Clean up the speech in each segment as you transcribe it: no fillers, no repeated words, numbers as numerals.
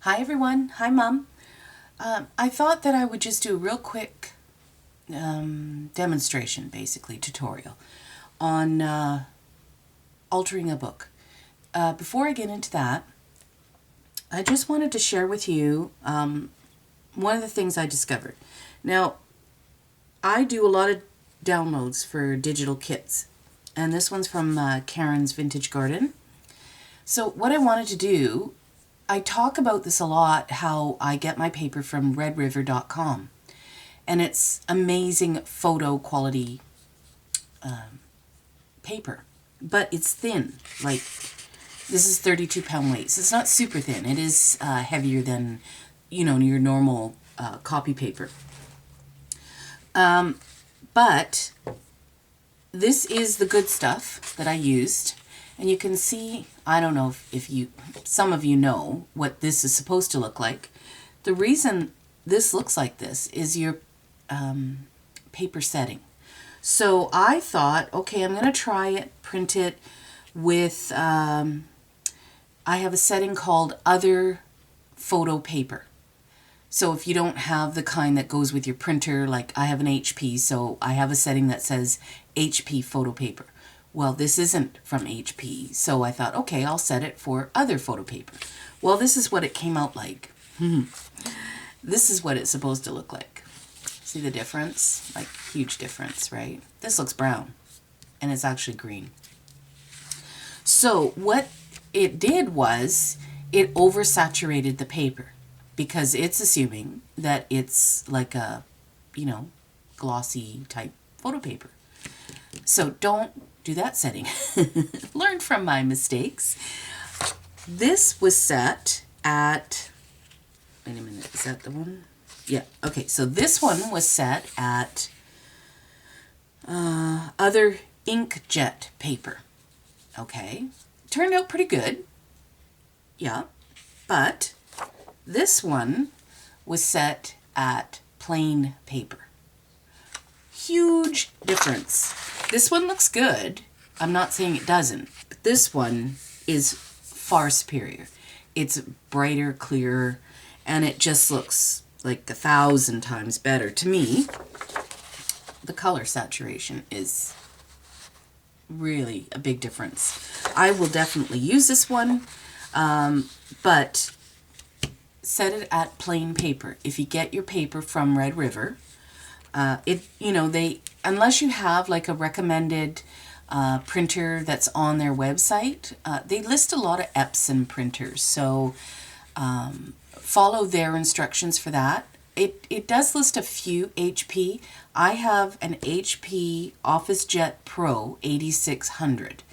Hi everyone. Hi Mom. I thought that I would just do a real quick demonstration, basically, tutorial on altering a book. Before I get into that, I just wanted to share with you one of the things I discovered. Now, I do a lot of downloads for digital kits, and this one's from Karen's Vintage Garden. So what I wanted to do, I talk about this a lot, how I get my paper from redriver.com. And it's amazing photo quality paper. But it's thin. Like, this is 32-pound weight. So it's not super thin. It is heavier than, your normal copy paper. But this is the good stuff that I used. And you can see, I don't know if some of you know what this is supposed to look like. The reason this looks like this is your paper setting. So I thought, okay, I'm going to try it, print it with, I have a setting called Other Photo Paper. So if you don't have the kind that goes with your printer, like I have an HP, so I have a setting that says HP photo paper. Well, this isn't from HP, so I thought, okay, I'll set it for Other photo paper. Well, this is what it came out like. This is what it's supposed to look like. See the difference? Like, huge difference, right? This looks brown, and it's actually green. So what it did was it oversaturated the paper because it's assuming that it's like a, glossy type photo paper. So don't do that setting. Learn from my mistakes. This was set at, wait a minute, is that the one? Yeah, okay, so this one was set at Other inkjet paper. Okay, turned out pretty good. Yeah, but this one was set at plain paper. Huge difference. This one looks good. I'm not saying it doesn't, but this one is far superior. It's brighter, clearer, and it just looks like 1,000 times better. To me, the color saturation is really a big difference. I will definitely use this one, but set it at plain paper. If you get your paper from Red River, unless you have like a recommended printer that's on their website, they list a lot of Epson printers, so follow their instructions for that. It does list a few HP. I have an HP OfficeJet Pro 8600.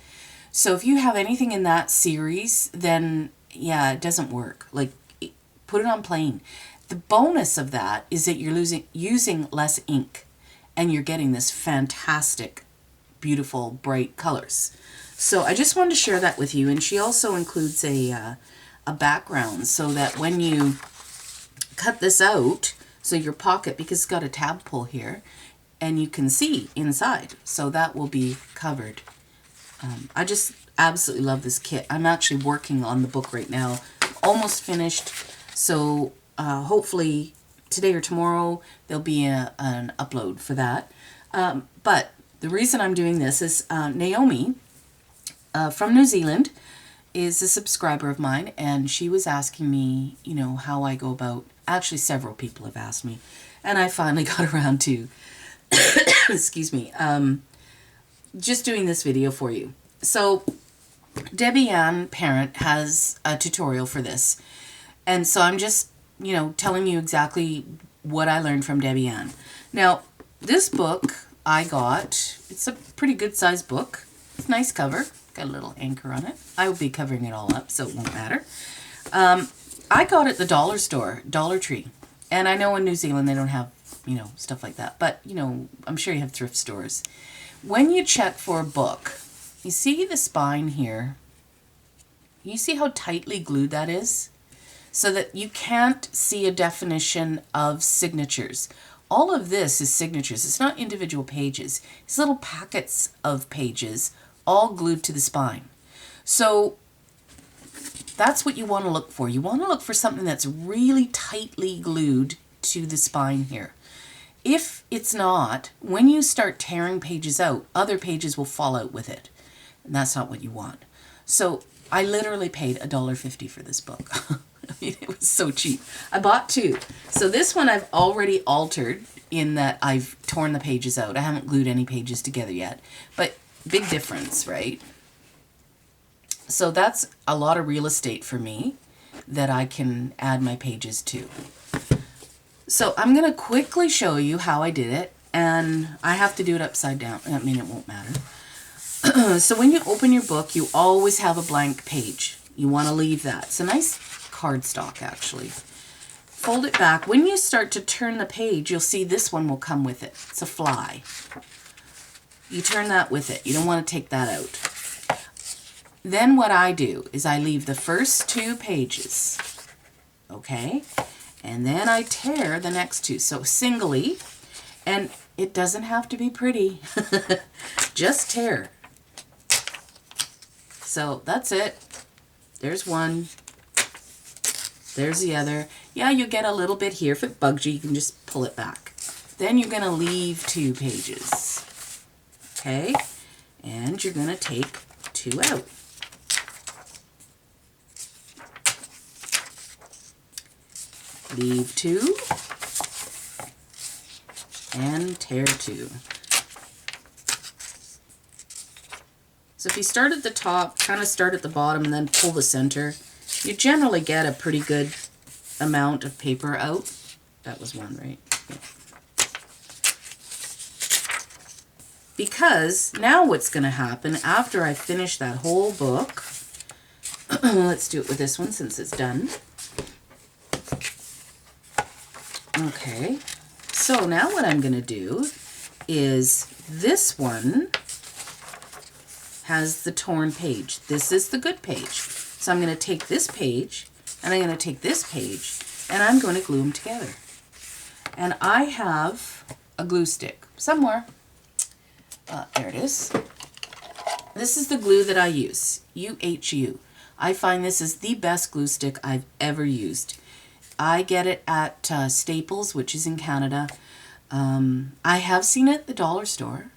So if you have anything in that series, then yeah, it doesn't work. Like, put it on plain. The bonus of that is that you're using less ink, and you're getting this fantastic, beautiful, bright colors. So I just wanted to share that with you. And she also includes a background so that when you cut this out, so your pocket, because it's got a tab pull here, and you can see inside, so that will be covered. I just absolutely love this kit. I'm actually working on the book right now, almost finished, so hopefully today or tomorrow there'll be an upload for that. But the reason I'm doing this is Naomi from New Zealand is a subscriber of mine, and she was asking me, how I go about, actually several people have asked me, and I finally got around to, excuse me, just doing this video for you. So Debbie Ann Parent has a tutorial for this, and so I'm just, telling you exactly what I learned from Debbie Ann. Now, this book I got, it's a pretty good sized book. It's a nice cover. Got a little anchor on it. I will be covering it all up, so it won't matter. I got it at the dollar store, Dollar Tree. And I know in New Zealand they don't have, stuff like that. But, I'm sure you have thrift stores. When you check for a book, you see the spine here? You see how tightly glued that is? So that you can't see a definition of signatures. All of this is signatures. It's not individual pages. It's little packets of pages all glued to the spine. So That's what you want to look for. You want to look for something that's really tightly glued to the spine here. If it's not, when you start tearing pages out, other pages will fall out with it. And that's not what you want. So I literally paid $1.50 for this book. I mean, it was so cheap. I bought two. So this one I've already altered in that I've torn the pages out. I haven't glued any pages together yet. But big difference, right? So that's a lot of real estate for me that I can add my pages to. So I'm going to quickly show you how I did it, and I have to do it upside down. I mean, it won't matter. So when you open your book, you always have a blank page. You want to leave that. It's a nice cardstock, actually. Fold it back. When you start to turn the page, you'll see this one will come with it. It's a fly. You turn that with it. You don't want to take that out. Then what I do is I leave the first two pages, okay? And then I tear the next two, so singly, and it doesn't have to be pretty. Just tear. So that's it. There's one. There's the other. Yeah, you get a little bit here. If it bugs you, you can just pull it back. Then you're going to leave 2 pages, okay? And you're going to take 2 out. Leave 2 and tear 2. So if you start at the top, kind of start at the bottom and then pull the center, you generally get a pretty good amount of paper out. That was one, right? Yeah. Because now what's going to happen after I finish that whole book, let's do it with this one since it's done. Okay, so now what I'm going to do is this one has the torn page. This is the good page. So I'm going to take this page and I'm going to take this page and I'm going to glue them together. And I have a glue stick somewhere. There it is. This is the glue that I use, UHU. I find this is the best glue stick I've ever used. I get it at Staples, which is in Canada. I have seen it at the dollar store,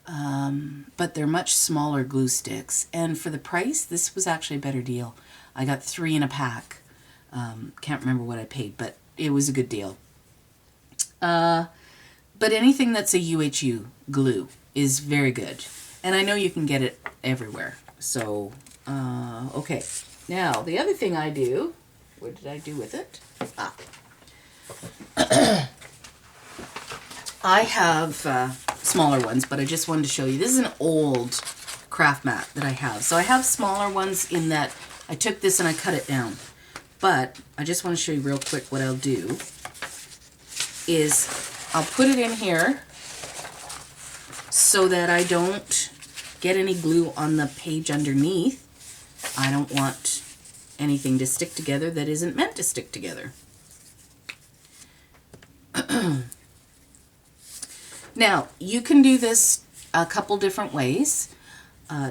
but they're much smaller glue sticks. And for the price, this was actually a better deal. I got 3 in a pack. Can't remember what I paid, but it was a good deal. But anything that's a UHU glue is very good. And I know you can get it everywhere. So, okay. Now, the other thing I do, what did I do with it? I have smaller ones, but I just wanted to show you. This is an old craft mat that I have. So I have smaller ones in that I took this and I cut it down. But I just want to show you real quick what I'll do is I'll put it in here so that I don't get any glue on the page underneath. I don't want anything to stick together that isn't meant to stick together. Now, you can do this a couple different ways.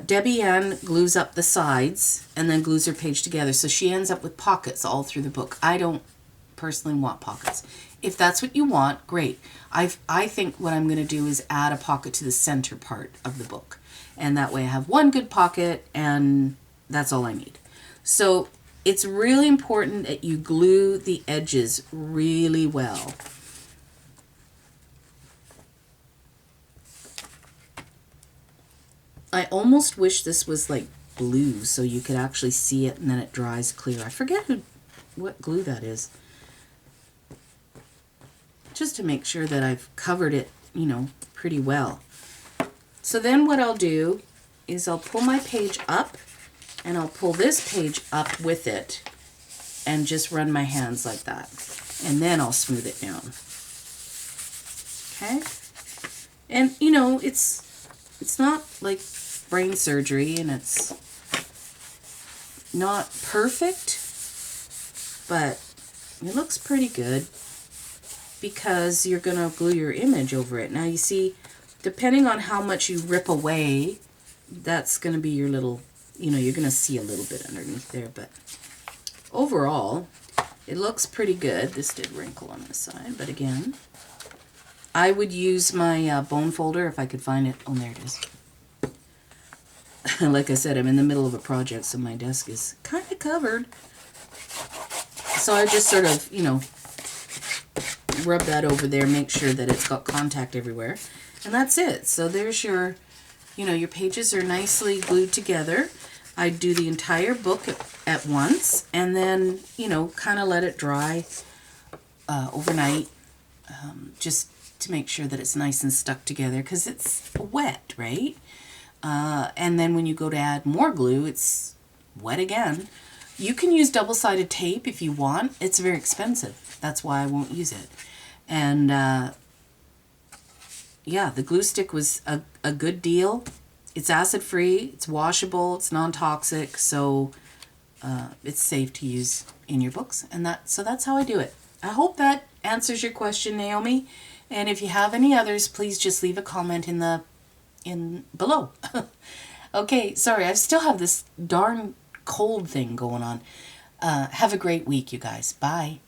Debbie Ann glues up the sides and then glues her page together, so she ends up with pockets all through the book. I don't personally want pockets. If that's what you want, great. I think what I'm going to do is add a pocket to the center part of the book. And that way I have one good pocket and that's all I need. So it's really important that you glue the edges really well. I almost wish this was like blue so you could actually see it and then it dries clear. I forget what glue that is. Just to make sure that I've covered it, you know, pretty well. So then what I'll do is I'll pull my page up and I'll pull this page up with it and just run my hands like that. And then I'll smooth it down. Okay? And, you know, it's not like brain surgery and it's not perfect, but it looks pretty good because you're going to glue your image over it. Now you see, depending on how much you rip away, that's going to be your little you know, you're going to see a little bit underneath there, but overall, it looks pretty good. This did wrinkle on this side, but again, I would use my bone folder if I could find it. Oh, there it is. Like I said, I'm in the middle of a project, so my desk is kind of covered. So I just sort of, you know, rub that over there, make sure that it's got contact everywhere. And that's it. So there's your, you know, your pages are nicely glued together. I do the entire book at once, and then, you know, kind of let it dry overnight, just to make sure that it's nice and stuck together, because it's wet, right? And then when you go to add more glue, it's wet again. You can use double-sided tape if you want. It's very expensive. That's why I won't use it. And yeah, the glue stick was a good deal. It's acid-free, it's washable, it's non-toxic, so it's safe to use in your books. And so that's how I do it. I hope that answers your question, Naomi. And if you have any others, please just leave a comment in below. Okay, sorry, I still have this darn cold thing going on. Have a great week, you guys. Bye.